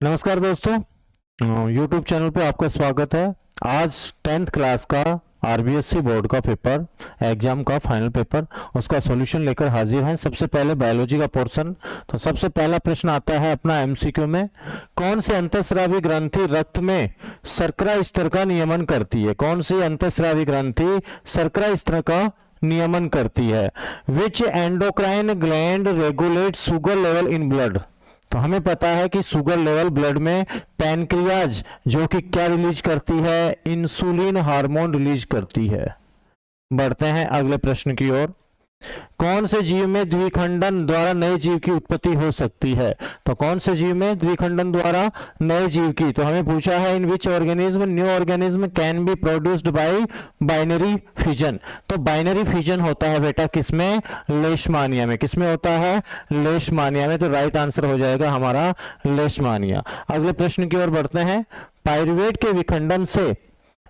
नमस्कार दोस्तों, YouTube channel पे आपका स्वागत है। आज 10th क्लास का आरबीएससी बोर्ड का पेपर, एग्जाम का फाइनल पेपर, उसका सॉल्यूशन लेकर हाजिर हैं। सबसे पहले बायोलॉजी का पोर्शन। तो सबसे पहला प्रश्न आता है अपना एमसीक्यू में, कौन सी अंतःस्रावी ग्रंथि रक्त में शर्करा स्तर का नियमन करती है? कौन सी अंतःस्रावी ग्रंथि शर्करा स्तर का नियमन करती है? Which endocrine gland regulate sugar level in blood? तो हमें पता है कि शुगर लेवल ब्लड में पैनक्रियाज जो कि क्या रिलीज करती है? इंसुलिन हार्मोन रिलीज करती है। बढ़ते हैं अगले प्रश्न की ओर। कौन से जीव में द्विखंडन द्वारा नए जीव की उत्पत्ति हो सकती है? तो कौन से जीव में द्विखंडन द्वारा नए जीव की? तो हमें पूछा है in which organism new organism can be produced by binary fission. तो बाइनरी फिजन होता है बेटा किसमें? लेशमानिया में। किसमें होता है? लेशमानिया में। तो राइट आंसर हो जाएगा हमारा लेशमानिया। अगले प्रश्न की ओर बढ़ते हैं। पाइरुवेट के विखंडन से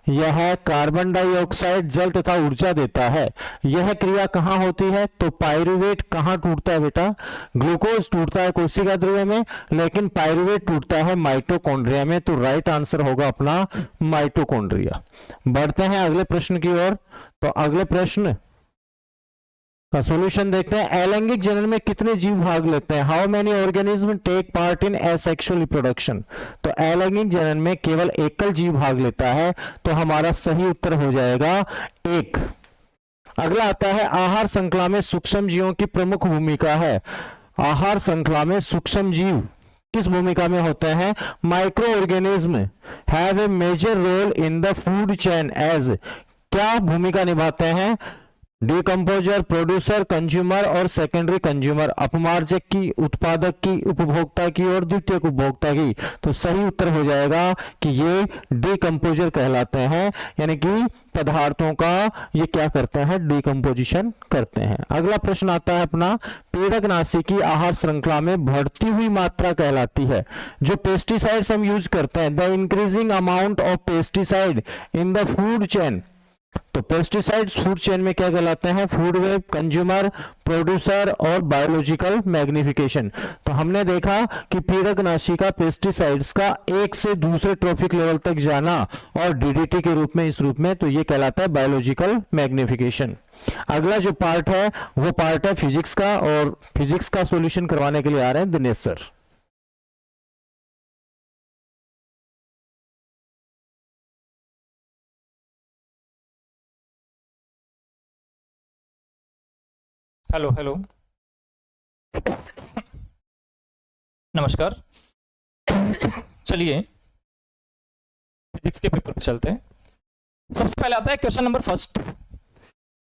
यह कार्बन डाइऑक्साइड जल तथा ऊर्जा देता है। यह क्रिया कहां होती है? तो पाइरुवेट कहां टूटता है बेटा? ग्लूकोज टूटता है कोशिका द्रव्य में, लेकिन पाइरुवेट टूटता है माइटोकॉन्ड्रिया में। तो राइट आंसर होगा अपना माइटोकॉन्ड्रिया। बढ़ते हैं अगले प्रश्न की ओर। तो अगले प्रश्न का सॉल्यूशन देखते हैं। अलैंगिक जनन में कितने जीव भाग लेते हैं? How many organism take part in asexual reproduction? तो अलैंगिक जनन में केवल एकल जीव भाग लेता है। तो हमारा सही उत्तर हो जाएगा एक। अगला आता है आहार श्रृंखला में सूक्ष्म जीवों की प्रमुख भूमिका है। आहार श्रृंखला में सूक्ष्म जीव किस भूमिका में होते हैं? Micro organism have a major role in the food chain as, क्या भूमिका निभाते हैं? डिकम्पोजर, प्रोड्यूसर, कंज्यूमर और सेकेंडरी कंज्यूमर। अपमार्जक की, उत्पादक की, उपभोक्ता की और द्वितीयक उपभोक्ता की। तो सही उत्तर हो जाएगा कि ये डिकम्पोजर कहलाते हैं, यानी कि पदार्थों का ये क्या करते हैं? डिकम्पोजिशन करते हैं। अगला प्रश्न आता है अपना, पीड़कनाशी की आहार श्रृंखला में बढ़ती हुई मात्रा कहलाती है। जो पेस्टिसाइड्स हम यूज करते हैं, the increasing amount of pesticide in the food chain. तो पेस्टिसाइड्स फूड चेन में क्या कहलाते हैं? फूड वेब, कंज्यूमर, प्रोड्यूसर और बायोलॉजिकल मैग्निफिकेशन। तो हमने देखा कि पीड़कनाशी का पेस्टिसाइड्स का एक से दूसरे ट्रॉफिक लेवल तक जाना और डीडीटी के रूप में, इस रूप में, तो ये कहलाता है बायोलॉजिकल मैग्निफिकेशन। अगला जो पार्ट है वो पार्ट है फिजिक्स का, और फिजिक्स का सॉल्यूशन करवाने के लिए आ रहे हैं दिनेश सर। हेलो हेलो, नमस्कार। चलिए फिजिक्स के पेपर पे चलते हैं। सबसे पहले आता है क्वेश्चन नंबर फर्स्ट।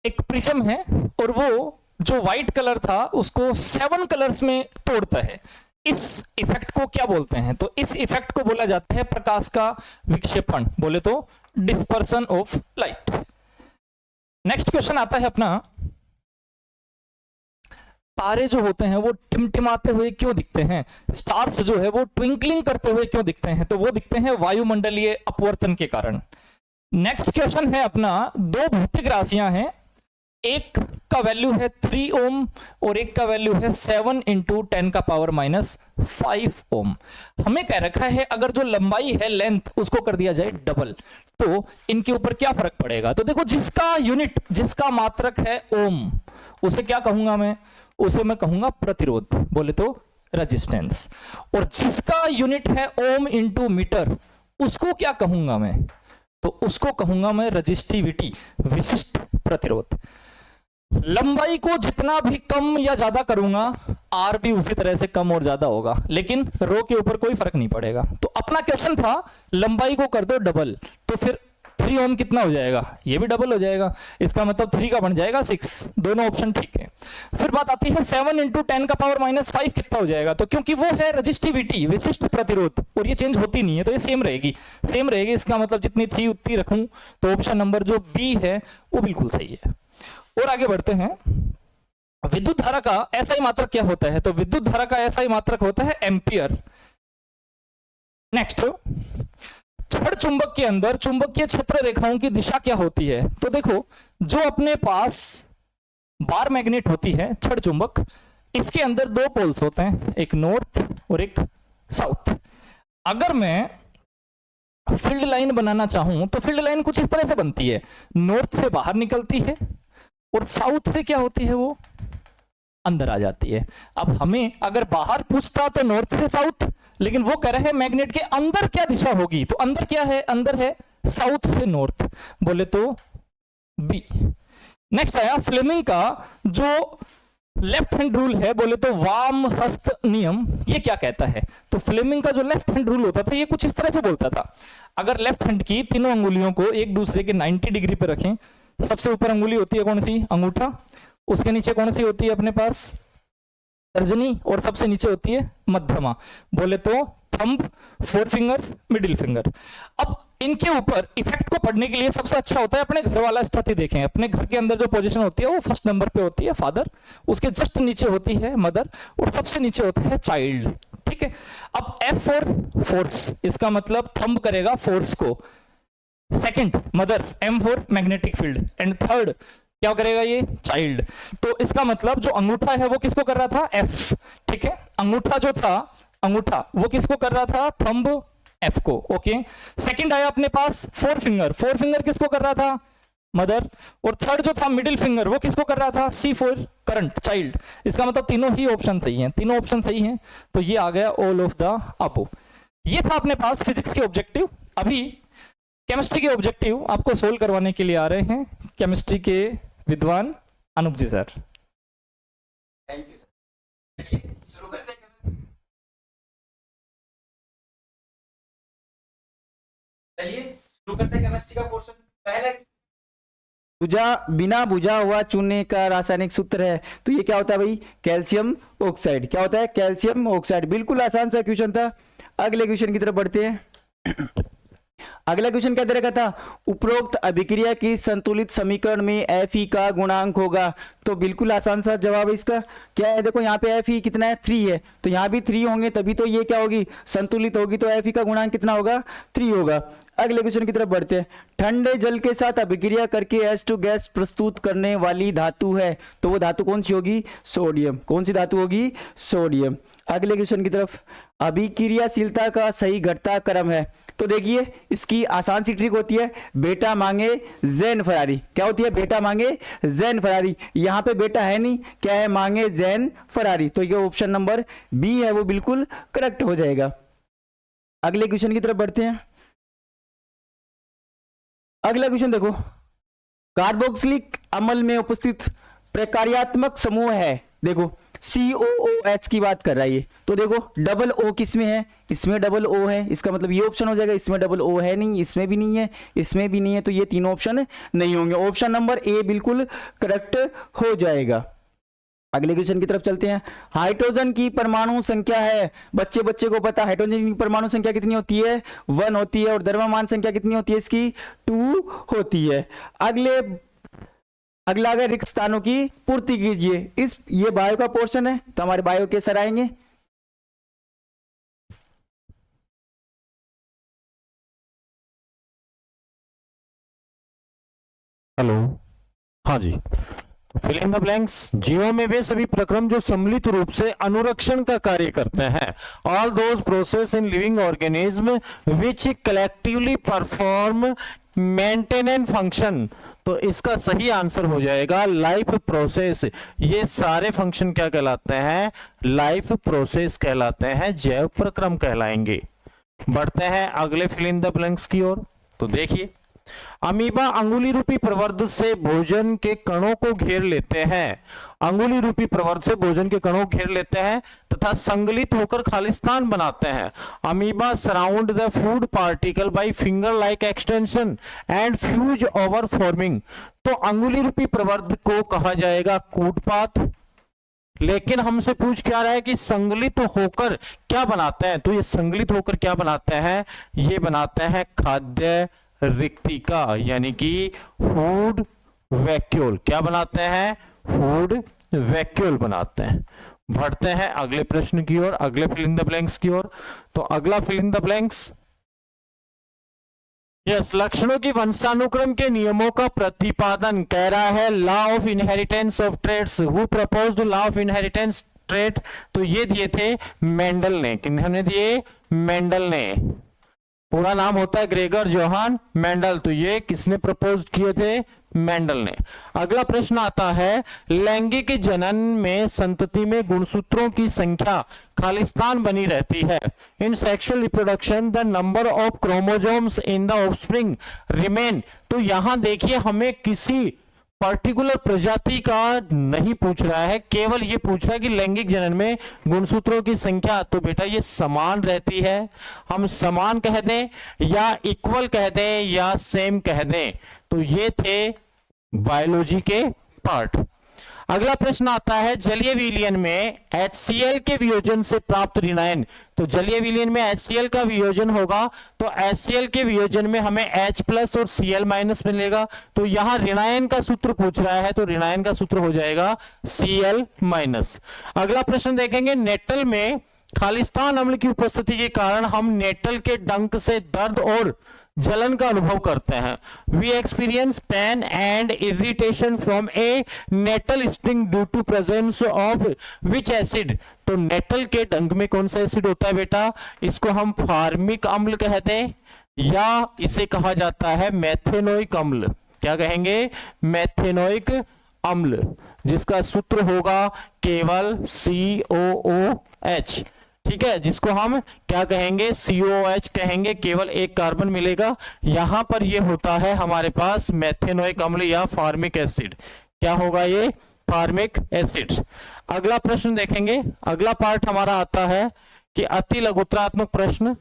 एक प्रिज्म है और वो जो व्हाइट कलर था उसको 7 कलर्स में तोड़ता है। इस इफेक्ट को क्या बोलते हैं? तो इस इफेक्ट को बोला जाता है प्रकाश का विक्षेपण, बोले तो dispersion of light. Next question आता है अपना, तारे जो होते हैं वो टिमटिमाते हुए क्यों दिखते हैं? स्टार्स जो है वो ट्विंकलिंग करते हुए क्यों दिखते हैं? तो वो दिखते हैं वायुमंडलीय अपवर्तन के कारण। नेक्स्ट क्वेश्चन है अपना, दो भौतिक राशियां हैं, एक का वैल्यू है 3 ओम और एक का वैल्यू है 7 इंटू 10 का पावर -5 ओम। हमें कह रखा है अगर जो लंबाई है, लेंथ, उसको कर दिया जाए डबल, तो इनके ऊपर क्या फर्क पड़ेगा? तो देखो, जिसका यूनिट, जिसका मात्रक है ओम, उसे क्या कहूंगा मैं? उसे मैं कहूंगा प्रतिरोध, बोले तो रेजिस्टेंस। और जिसका यूनिट है ओम इंटू मीटर, उसको क्या कहूंगा मैं? तो उसको कहूंगा मैं रजिस्टिविटी, विशिष्ट प्रतिरोध। लंबाई को जितना भी कम या ज्यादा करूंगा, आर भी उसी तरह से कम और ज्यादा होगा, लेकिन रो के ऊपर कोई फर्क नहीं पड़ेगा। तो अपना क्वेश्चन था लंबाई को कर दो डबल, तो फिर 3 ओम कितना हो जाएगा? ये भी डबल हो जाएगा, इसका मतलब 3 का बन जाएगा 6। दोनों ऑप्शन ठीक है। फिर बात आती है 7 इंटू 10 का पावर -5 कितना हो जाएगा? तो क्योंकि वो है रजिस्टिविटी, विशिष्ट प्रतिरोध, और ये चेंज होती नहीं है, तो ये सेम रहेगी, सेम रहेगी। इसका मतलब जितनी थी उतनी रखूं, तो ऑप्शन नंबर जो बी है वो बिल्कुल सही है। और आगे बढ़ते हैं। विद्युत धारा का एसआई मात्रक क्या होता है? तो विद्युत धारा का एसआई मात्रक होता है एम्पियर। नेक्स्ट, छड़ चुंबक के अंदर चुंबकीय क्षेत्र रेखाओं की दिशा क्या होती है? तो देखो, जो अपने पास बार मैग्नेट होती है, छड़ चुंबक, इसके अंदर 2 पोल्स होते हैं, एक नॉर्थ और एक साउथ। अगर मैं फील्ड लाइन बनाना चाहूं तो फील्ड लाइन कुछ इस तरह से बनती है, नॉर्थ से बाहर निकलती है और साउथ से क्या होती है, वो अंदर आ जाती है। अब हमें अगर बाहर पूछता तो नॉर्थ से साउथ, लेकिन वो कह रहे हैं मैग्नेट के अंदर क्या दिशा होगी, तो अंदर क्या है, अंदर है साउथ से नॉर्थ, बोले तो बी। नेक्स्ट आया फ्लेमिंग का जो लेफ्ट हैंड रूल है, बोले तो वाम हस्त नियम, ये क्या कहता है, तो फ्लेमिंग का जो लेफ्ट हैंड रूल होता था ये कुछ इस तरह से बोलता था, अगर लेफ्ट हैंड की तीनों अंगुलियों को एक दूसरे के 90 डिग्री पर रखें, सबसे ऊपर अंगुली होती है कौन सी, अंगूठा, उसके नीचे कौन सी होती है अपने पास, तर्जनी, और सबसे नीचे होती है मध्यमा, बोले तो thumb, four finger, middle finger. अब इनके ऊपर इफेक्ट को पढ़ने के लिए सबसे अच्छा होता है अपने घर वाला स्थिति देखें, अपने घर के अंदर जो पोजीशन होती है वो फर्स्ट नंबर पे होती है फादर, उसके जस्ट नीचे होती है मदर, और सबसे नीचे होता है चाइल्ड, ठीक है। अब F फॉर फोर्स, इसका मतलब थंब करेगा फोर्स को, second mother, M for magnetic field, and third क्या करेगा ये, चाइल्ड। तो इसका मतलब जो अंगूठा है वो किसको कर रहा था, F, ठीक है। अंगूठा जो था, अंगूठा वो किसको कर रहा था, थंब F को, ओके। सेकंड आया अपने पास फोर फिंगर, फोर फिंगर किसको कर रहा था, मदर, और थर्ड जो था मिडिल फिंगर वो किसको कर रहा था, C फॉर करंट, चाइल्ड। इसका मतलब तीनों ही ऑप्शन सही हैं, तीनों ऑप्शन सही हैं, तो ये आ गया ऑल ऑफ द अबव। ये था अपने पास फिजिक्स के ऑब्जेक्टिव। अभी केमिस्ट्री के ऑब्जेक्टिव आपको सोल्व करवाने के लिए आ रहे हैं केमिस्ट्री के विद्वान अनूप जी सर। Thank you sir. चलिए शुरू करते हैं केमिस्ट्री। चलिए शुरू करते हैं केमिस्ट्री का पोर्शन। पहला बिना बुझा हुआ चूने का रासायनिक सूत्र है, तो ये क्या होता है भाई, कैल्शियम ऑक्साइड। क्या होता है, कैल्शियम ऑक्साइड। बिल्कुल आसान सा क्वेश्चन था। अगले क्वेश्चन की तरफ बढ़ते हैं। अगला क्वेश्चन क्या दे रखा था, उपरोक्त अभिक्रिया की संतुलित समीकरण में Fe का गुणांक होगा। तो बिल्कुल आसान सा जवाब है इसका। क्या है, देखो यहाँ पे Fe कितना है, 3 है, तो यहाँ भी 3 होंगे तभी तो ये क्या होगी, संतुलित होगी। तो Fe का गुणांक कितना होगा, 3 होगा। अगले क्वेश्चन की तरफ बढ़ते हैं। ठंडे जल के साथ अभिक्रिया करके H2 गैस प्रस्तुत करने वाली धातु है, तो वो धातु कौन सी होगी, सोडियम। कौन सी धातु होगी, सोडियम। अगले क्वेश्चन की तरफ, अभिक्रियाशीलता का सही घटता क्रम है। तो देखिए इसकी आसान सी ट्रिक होती है, बेटा मांगे जैन फरारी। क्या होती है, बेटा मांगे जैन फरारी। यहाँ पे बेटा है नहीं, क्या है, मांगे जैन फरारी। तो ये ऑप्शन नंबर बी है, वो बिल्कुल करेक्ट हो जाएगा। अगले क्वेश्चन की तरफ बढ़ते हैं। अगला क्वेश्चन देखो, कार्बोक्सिलिक अम्ल में उपस्थित प्रकार्यात्मक समूह है। देखो COOH की बात कर रहा है ये, तो देखो डबल O किस में है, इसमें डबल O है, इसका मतलब ये ऑप्शन हो जाएगा। इसमें डबल O है नहीं, इसमें भी नहीं है, इसमें भी नहीं है, तो ये तीनों ऑप्शन नहीं होंगे। ऑप्शन नंबर ए बिल्कुल करेक्ट हो जाएगा। अगले क्वेश्चन की तरफ चलते हैं। हाइड्रोजन की परमाणु संख्या है, बच्चे को पता है हाइड्रोजन की परमाणु संख्या कितनी होती है, 1 होती है, और द्रव्यमान संख्या कितनी होती है इसकी, 2 होती है। अगला अगर रिक्त स्थानों की पूर्ति कीजिए। ये बायो का पोर्शन है, तो हमारे बायो के सर आएंगे। हेलो, हाँ जी। Fill in the blanks. जीवों में वे सभी प्रक्रम जो सम्मिलित रूप से अनुरक्षण का कार्य करते हैं। All those process in living organism which collectively perform maintenance function. तो इसका सही आंसर हो जाएगा लाइफ प्रोसेस। ये सारे फंक्शन क्या कहलाते हैं, लाइफ प्रोसेस कहलाते हैं, जैव प्रक्रम कहलाएंगे। बढ़ते हैं अगले फिल इन द ब्लैंक्स की ओर। तो देखिए, अमीबा अंगुली रूपी प्रवर्ध से भोजन के कणों को घेर लेते हैं। अंगुली रूपी प्रवर्ध से भोजन के कणों को घेर लेते हैं तथा संगलित होकर खालिस्तान बनाते हैं। Amoeba surround the food particle by finger like extension and fuse over forming. तो अंगुली रूपी प्रवर्ध को कहा जाएगा कूटपाथ। लेकिन हमसे पूछ क्या रहा है कि संगलित होकर क्या बनाते हैं, तो ये संगलित होकर क्या बनाते हैं, ये बनाते हैं खाद्य रिक्तिका, यानी कि फूड वैक्यूल। क्या बनाते हैं, फूड वैक्यूल बनाते हैं। बढ़ते हैं अगले प्रश्न की ओर, अगले फिल इन द ब्लैंक्स की ओर। तो अगला fill in the blanks, yes, लक्षणों की वंशानुक्रम के नियमों का प्रतिपादन कह रहा है law of inheritance of traits. Who proposed law of inheritance trait, तो ये दिए थे मेंडल ने। किन्होंने दिए? मेंडल ने। पूरा नाम होता है ग्रेगर जोहान मेंडल, तो ये किसने प्रपोज किए थे? मेंडल ने। अगला प्रश्न आता है, लैंगिक जनन में संतति में गुणसूत्रों की संख्या खालिस्तान बनी रहती है। In sexual reproduction the number of chromosomes in the offspring remain. तो यहां देखिए, हमें किसी पर्टिकुलर प्रजाति का नहीं पूछ रहा है, केवल ये पूछ रहा है कि लैंगिक जनन में गुणसूत्रों की संख्या, तो बेटा ये समान रहती है। हम समान कह दें या इक्वल कह दें या सेम कह दें, तो ये थे बायोलॉजी के पार्ट। अगला प्रश्न आता है, जलीय विलयन में HCl के वियोजन से प्राप्त ऋणायन। तो जलीय विलयन में HCl का वियोजन होगा, तो HCl के वियोजन में हमें H+ और Cl- मिलेगा। तो यहां ऋणायन का सूत्र पूछ रहा है, तो ऋणायन का सूत्र हो जाएगा Cl-। अगला प्रश्न देखेंगे, नेटल में खालिस्तान अम्ल की उपस्थिति के कारण हम नेटल के डंक से दर्द और जलन का अनुभव करते हैं। We experience pain and irritation from a nettle sting due to presence of which acid. तो नेटल के डंक में कौन सा एसिड होता है बेटा? इसको हम फार्मिक अम्ल कहते हैं या इसे कहा जाता है मेथेनोइक अम्ल। क्या कहेंगे? मेथेनोइक अम्ल, जिसका सूत्र होगा केवल COOH। ठीक है, जिसको हम क्या कहेंगे? COOH कहेंगे, केवल एक कार्बन मिलेगा। यहां पर ये होता है हमारे पास मेथेनोइक अम्ल या फार्मिक एसिड। क्या होगा ये? Formic acid. अगला प्रश्न देखेंगे, अगला पार्ट हमारा आता है कि अति लघुत्रात्मक प्रश्न।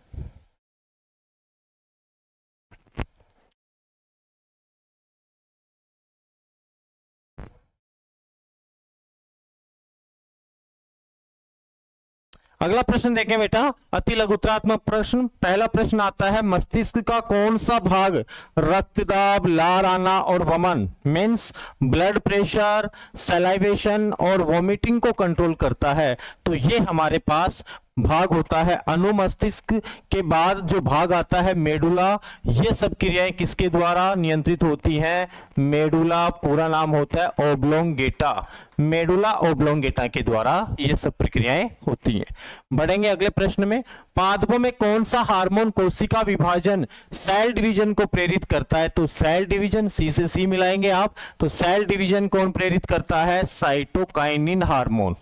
अगला प्रश्न देखें बेटा, अति लघुत्रात्मक प्रश्न। पहला प्रश्न आता है, मस्तिष्क का कौन सा भाग रक्तदाब, लार आना और वमन मीन्स ब्लड प्रेशर, सलाइवेशन और वॉमिटिंग को कंट्रोल करता है? तो ये हमारे पास भाग होता है अनुमस्तिष्क के बाद जो भाग आता है मेडुला। ये सब क्रियाएं किसके द्वारा नियंत्रित होती हैं? मेडुला, पूरा नाम होता है ओब्लोंगेटा, मेडुला ओब्लोंगेटा के द्वारा ये सब प्रक्रियाएं होती हैं। बढ़ेंगे अगले प्रश्न में, पादपों में कौन सा हार्मोन कोशिका विभाजन सेल डिवीजन को प्रेरित करता है? तो सेल डिवीजन, सी से सी मिलाएंगे आप, तो सेल डिवीजन कौन प्रेरित करता है? Cytokinin hormone.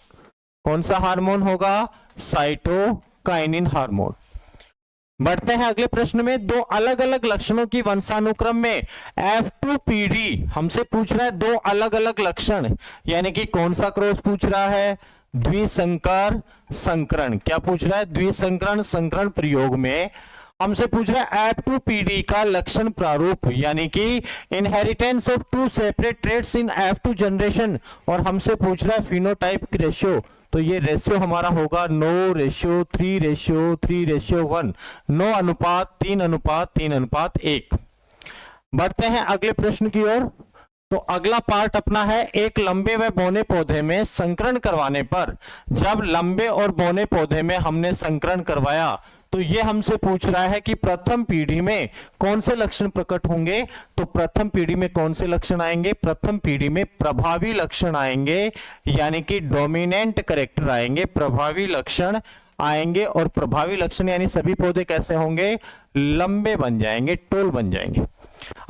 कौन सा हार्मोन होगा? Cytokinin hormone. बढ़ते हैं अगले प्रश्न में, दो अलग अलग लक्षणों की वंशानुक्रम में F2PD हमसे पूछ रहा है दो अलग अलग लक्षण, यानी कि कौन सा क्रॉस पूछ रहा है? द्विसंकर संकरण। क्या पूछ रहा है? द्विसंकरण संकरण प्रयोग में हमसे पूछ रहा है F2PD का लक्षण प्रारूप, यानी कि inheritance of two separate traits in F2 generation, और हमसे पूछ रहा है फिनोटाइप रेशियो। तो ये रेशियो हमारा होगा 9:3:3:1, 9:3:3:1। बढ़ते हैं अगले प्रश्न की ओर। तो अगला पार्ट अपना है, एक लंबे व बौने पौधे में संकरण करवाने पर, जब लंबे और बौने पौधे में हमने संकरण करवाया तो ये हमसे पूछ रहा है कि प्रथम पीढ़ी में कौन से लक्षण प्रकट होंगे? तो प्रथम पीढ़ी में कौन से लक्षण आएंगे? प्रथम पीढ़ी में प्रभावी लक्षण आएंगे, यानी कि डोमिनेंट कैरेक्टर आएंगे, प्रभावी लक्षण आएंगे। और प्रभावी लक्षण यानी सभी पौधे कैसे होंगे? लंबे बन जाएंगे, टोल बन जाएंगे।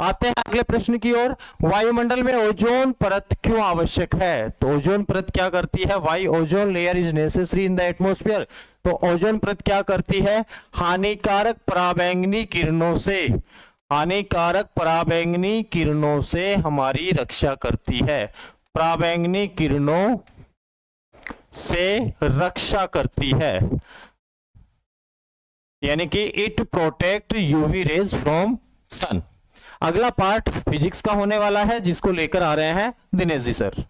आते हैं अगले प्रश्न की ओर, वायुमंडल में ओजोन परत क्यों आवश्यक है? तो ओजोन परत क्या करती है? Why ozone layer is necessary in the atmosphere. तो ओजोन परत क्या करती है? हानिकारक पराबैंगनी किरणों से, हानिकारक पराबैंगनी किरणों से हमारी रक्षा करती है, पराबैंगनी किरणों से रक्षा करती है, यानी कि it protect UV rays from sun. अगला पार्ट फिजिक्स का होने वाला है, जिसको लेकर आ रहे हैं Dinesh ji sir.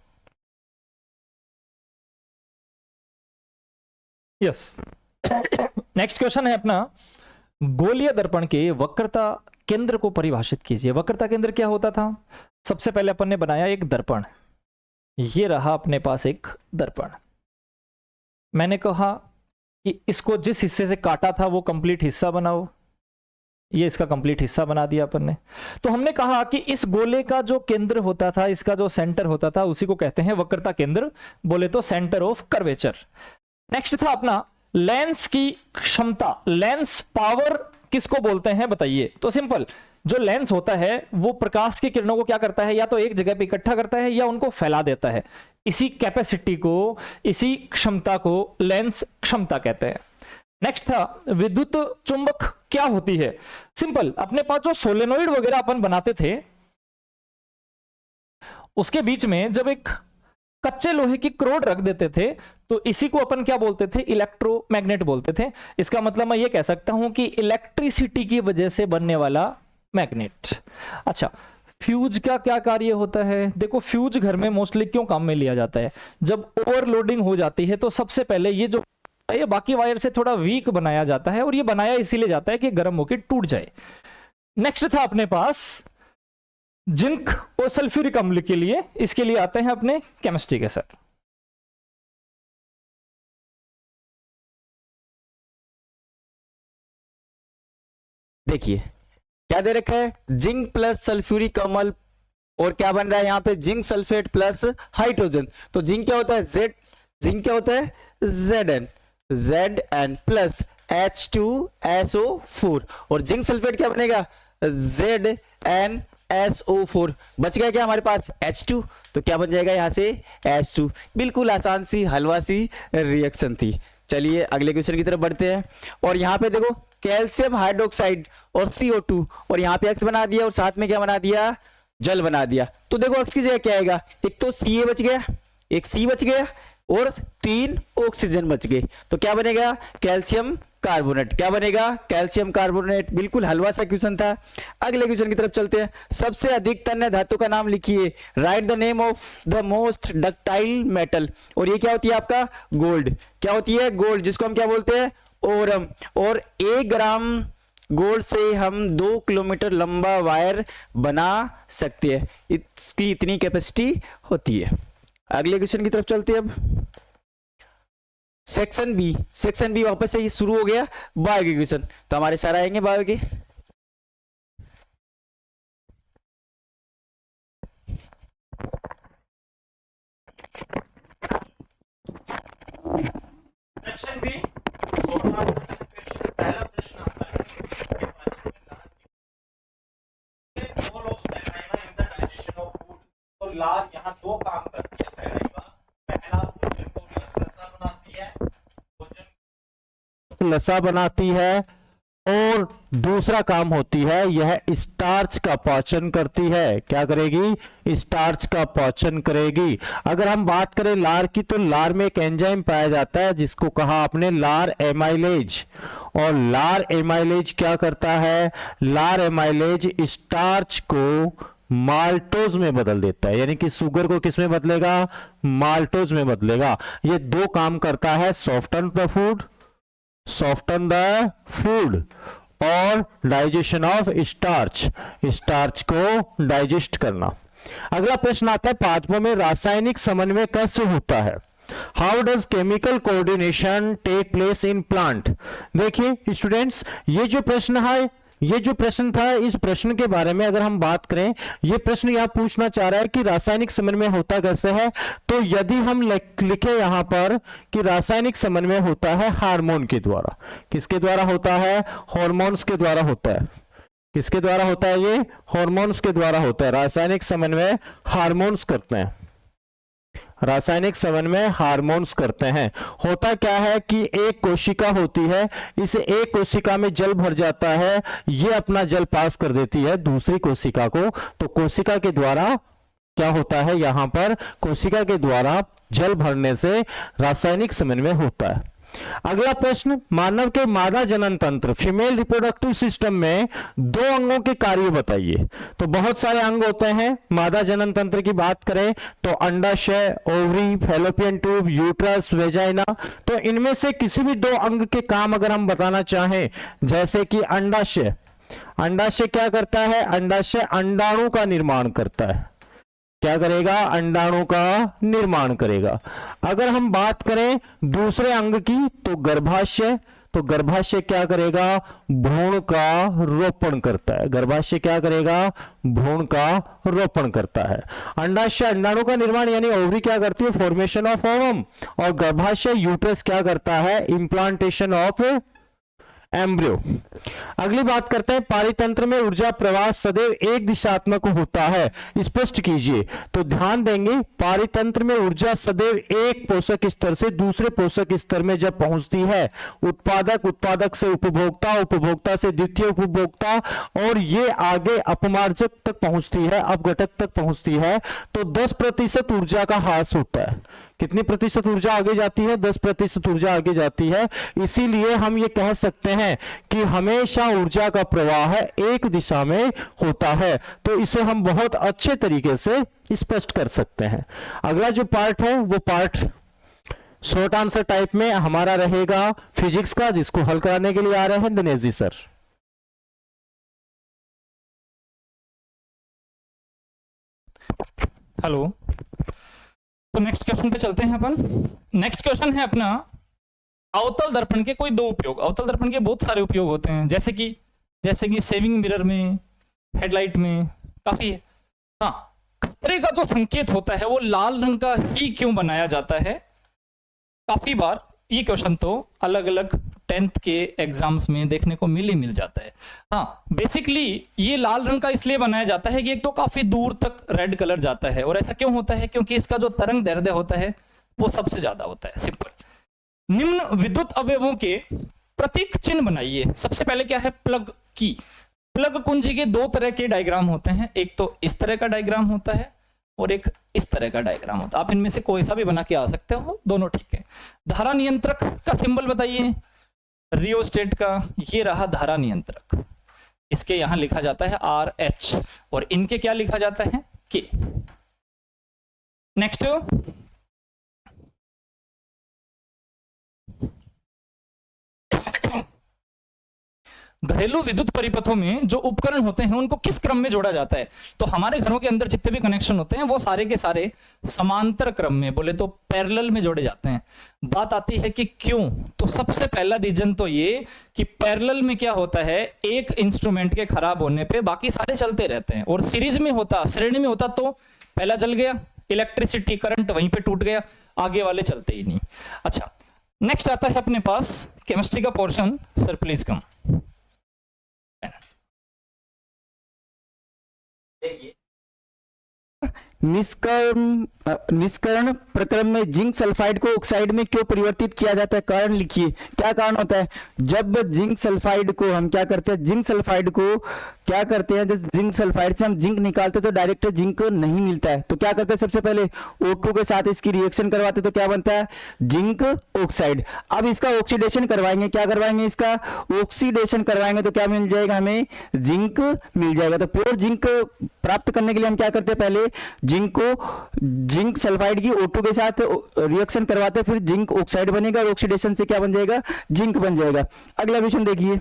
Yes, next question है अपना, गोलीय दर्पण के वक्रता केंद्र को परिभाषित कीजिए। वक्रता केंद्र क्या होता था? सबसे पहले अपन ने बनाया एक दर्पण, ये रहा अपने पास एक दर्पण। मैंने कहा कि इसको जिस हिस्से से काटा था वो कंप्लीट हिस्सा बनाओ, ये इसका कंप्लीट हिस्सा बना दिया अपन ने। तो हमने कहा कि इस गोले का जो केंद्र होता था, इसका जो सेंटर होता था, उसी को कहते हैं वक्रता केंद्र, बोले तो सेंटर ऑफ कर्वेचर। नेक्स्ट था अपना लेंस की क्षमता, लेंस पावर किसको बोलते हैं बताइए। तो सिंपल, जो लेंस होता है वो प्रकाश की किरणों को क्या करता है, या तो एक जगह पे इकट्ठा करता है या उनको फैला देता है। इसी कैपेसिटी को, इसी क्षमता को लेंस क्षमता कहते हैं। नेक्स्ट था विद्युत चुंबक क्या होती है। सिंपल, अपने पास जो सोलेनोइड वगैरह अपन बनाते थे, उसके बीच में जब एक कच्चे लोहे की क्रोड रख देते थे तो इसी को अपन क्या बोलते थे, इलेक्ट्रोमैग्नेट बोलते थे। इसका मतलब मैं ये कह सकता हूं कि इलेक्ट्रिसिटी की वजह से बनने वाला मैग्नेट। अच्छा, फ्यूज का क्या कार्य होता है। देखो, फ्यूज घर में मोस्टली क्यों काम में लिया जाता है, जब ओवरलोडिंग हो जाती है तो सबसे पहले ये जो ये बाकी वायर से थोड़ा वीक बनाया जाता है, और ये बनाया इसीलिए जाता है कि गर्म होकर टूट जाए। नेक्स्ट था अपने पास जिंक और सल्फ्यूरिक अम्ल के लिए, इसके लिए आते हैं अपने केमिस्ट्री के सर। देखिए क्या दे रखा है, जिंक प्लस सल्फ्यूरिक अम्ल, और क्या बन रहा है यहाँ पे, जिंक सल्फेट प्लस हाइड्रोजन। तो जिंक क्या होता है, जेड, जिंक क्या होता है, Zn प्लस H2SO4, और जिंक सल्फेट क्या बनेगा, ZnSO4। बच गया क्या हमारे पास H2, तो क्या बन जाएगा यहाँ से H2। बिल्कुल आसान सी हलवा सी रिएक्शन थी। चलिए अगले क्वेश्चन की तरफ बढ़ते हैं। और यहाँ पे देखो कैल्शियम हाइड्रोक्साइड और CO2, और यहाँ पे X बना दिया और साथ में क्या बना दिया, जल बना दिया। तो देखो X की जगह क्या आएगा, एक तो Ca बच गया, एक C बच गया और 3 ऑक्सीजन बच गए। तो क्या बनेगा, कैल्शियम कार्बोनेट। क्या बनेगा, कैल्शियम कार्बोनेट। बिल्कुल हलवा सा क्वेश्चन था। अगले क्वेश्चन की तरफ चलते हैं। सबसे अधिक तन्य धातु का नाम लिखिए। Right the name of the most ductile metal. और ये क्या होती है आपका, गोल्ड। क्या होती है, गोल्ड, जिसको हम क्या बोलते हैं, ओरम। और 1 ग्राम गोल्ड से हम 2 किलोमीटर लंबा वायर बना सकते हैं, इसकी इतनी कैपेसिटी होती है। अगले क्वेश्चन की तरफ चलते हैं अब। सेक्शन बी, सेक्शन बी वापस से ये शुरू हो गया, बायो के क्वेश्चन। तो हमारे सारे आएंगे बायो के। सेक्शन बी, पहला प्रश्न आता है, role of saliva in the digestion of food. तो लार यहाँ 2 काम करती है सलाइवा। पहला, भोजन को रसलसा बनाती है, भोजन लसा बनाती है, और दूसरा काम होती है यह स्टार्च का पाचन करती है। क्या करेगी, स्टार्च का पाचन करेगी। अगर हम बात करें लार की, तो लार में एक एंजाइम पाया जाता है जिसको कहा आपने लार एमाइलेज। और लार एमाइलेज क्या करता है, लार एमाइलेज स्टार्च को माल्टोज में बदल देता है, यानी कि शुगर को किस में बदलेगा, माल्टोज में बदलेगा। ये 2 काम करता है, soften the food, soften the food, और डाइजेशन ऑफ स्टार्च, स्टार्च को डाइजेस्ट करना। अगला प्रश्न आता है 5वां में, रासायनिक समन्वय कैसे होता है। How does chemical coordination take place in plant. देखिए स्टूडेंट्स, ये जो प्रश्न है, ये जो प्रश्न था, इस प्रश्न के बारे में अगर हम बात करें, ये प्रश्न यहां पूछना चाह रहा है कि रासायनिक समन्वय होता कैसे है। तो यदि हम लिखे यहां पर कि रासायनिक समन्वय होता है हार्मोन के द्वारा। किसके द्वारा होता है, हार्मोन्स के द्वारा होता है। किसके द्वारा होता है, ये हार्मोन्स के द्वारा होता है। रासायनिक समन्वय हार्मोन्स करते हैं, रासायनिक समन्वय हार्मोन्स करते हैं। होता क्या है कि एक कोशिका होती है, इस एक कोशिका में जल भर जाता है, ये अपना जल पास कर देती है दूसरी कोशिका को। तो कोशिका के द्वारा क्या होता है, यहां पर कोशिका के द्वारा जल भरने से रासायनिक समन्वय होता है। अगला प्रश्न, मानव के मादा जनन तंत्र, फीमेल रिप्रोडक्टिव सिस्टम में 2 अंगों के कार्य बताइए। तो बहुत सारे अंग होते हैं। मादा जनन तंत्र की बात करें तो अंडाशय, ovary, fallopian tube, uterus, vagina. तो इनमें से किसी भी 2 अंग के काम अगर हम बताना चाहें, जैसे कि अंडाशय, अंडाशय क्या करता है, अंडाशय अंडाणु का निर्माण करता है। क्या करेगा, अंडाणु का निर्माण करेगा। अगर हम बात करें दूसरे अंग की, तो गर्भाशय, तो गर्भाशय क्या करेगा? भ्रूण का रोपण करता है। गर्भाशय क्या करेगा? भ्रूण का रोपण करता है। अंडाशय अंडाणु का निर्माण यानी ओवरी क्या करती है? Formation of ovum. और गर्भाशय यूट्रस क्या करता है? Implantation of embryo. अगली बात करते हैं, पारितंत्र में ऊर्जा प्रवाह सदैव एक दिशात्मक होता है। स्पष्ट कीजिए। तो ध्यान देंगे, पारितंत्र में ऊर्जा सदैव एक पोषक स्तर से दूसरे पोषक स्तर में जब पहुंचती है, उत्पादक, उत्पादक से उपभोक्ता, उपभोक्ता से द्वितीय उपभोक्ता, और ये आगे अपमार्जक तक पहुंचती है, अपघटक तक पहुंचती है, तो 10% ऊर्जा का ह्रास होता है। कितनी प्रतिशत ऊर्जा आगे जाती है? 10% ऊर्जा आगे जाती है। इसीलिए हम ये कह सकते हैं कि हमेशा ऊर्जा का प्रवाह एक दिशा में होता है। तो इसे हम बहुत अच्छे तरीके से स्पष्ट कर सकते हैं। अगला जो पार्ट है वो पार्ट शॉर्ट आंसर टाइप में हमारा रहेगा फिजिक्स का, जिसको हल कराने के लिए आ रहे हैं दिनेश जी सर। हेलो, तो नेक्स्ट क्वेश्चन पे चलते हैं अपन। नेक्स्ट क्वेश्चन है अपना, अवतल दर्पण के कोई दो उपयोग। अवतल दर्पण के बहुत सारे उपयोग होते हैं, जैसे कि सेविंग मिरर में, हेडलाइट में, काफी है। हाँ, खतरे का जो संकेत होता है वो लाल रंग का ही क्यों बनाया जाता है? काफी बार ये क्वेश्चन तो अलग अलग 10th के एग्जाम्स में देखने को मिल जाता है। हाँ, बेसिकली ये लाल रंग का इसलिए बनाया जाता है कि एक तो काफी दूर तक रेड कलर जाता है, और ऐसा क्यों होता है? क्योंकि इसका जो तरंग दैर्ध्य होता है वो सबसे ज्यादा होता है। सिंपल। निम्न विद्युत अवयवों के प्रतीक चिन्ह बनाइए। सबसे पहले क्या है? प्लग की। प्लग कुंजी के दो तरह के डायग्राम होते हैं, एक तो इस तरह का डायग्राम होता है और एक इस तरह का डायग्राम होता है। आप इनमें से कोई सा भी बना के आ सकते हो, दोनों ठीक है। धारा नियंत्रक का सिंबल बताइए। रियोस्टेट का ये रहा धारा नियंत्रक, इसके यहां लिखा जाता है RH, और इनके क्या लिखा जाता है? K। नेक्स्ट, घरेलू विद्युत परिपथों में जो उपकरण होते हैं उनको किस क्रम में जोड़ा जाता है? तो हमारे घरों के अंदर जितने भी कनेक्शन होते हैं वो सारे के सारे समांतर क्रम में, बोले तो पैरेलल में जोड़े जाते हैं। बात आती है कि क्यों? तो सबसे पहला रीजन तो ये कि पैरेलल में क्या होता है, एक इंस्ट्रूमेंट के खराब होने पे बाकी सारे चलते रहते हैं, और सीरीज में होता, श्रेणी में होता तो पहला जल गया, इलेक्ट्रिसिटी करंट वहीं पे टूट गया, आगे वाले चलते ही नहीं। अच्छा, नेक्स्ट आता है अपने पास केमिस्ट्री का पोर्शन। Sir please come. निष्करण प्रक्रम में जिंक सल्फाइड को ऑक्साइड में क्यों परिवर्तित किया जाता है? कारण लिखिए। क्या कारण होता है? जब जिंक सल्फाइड को हम क्या करते हैं, जिंक सल्फाइड को क्या करते हैं, जब जिंक सल्फाइड से हम जिंक निकालते हैं तो डायरेक्ट जिंक नहीं मिलता है, तो क्या करते हैं, सबसे पहले O2 के साथ इसकी रिएक्शन करवाते, तो क्या बनता है? Zinc oxide. अब इसका ऑक्सीडेशन करवाएंगे, क्या करवाएंगे? इसका ऑक्सीडेशन करवाएंगे, तो क्या मिल जाएगा हमें? जिंक मिल जाएगा। तो प्योर जिंक प्राप्त करने के लिए हम क्या करते हैं? पहले जिंक सल्फाइड की O2 के साथ रिएक्शन करवाते हैं, फिर जिंक ऑक्साइड बनेगा, और ऑक्सीडेशन से क्या बन जाएगा? जिंक बन जाएगा। अगला क्वेश्चन देखिए,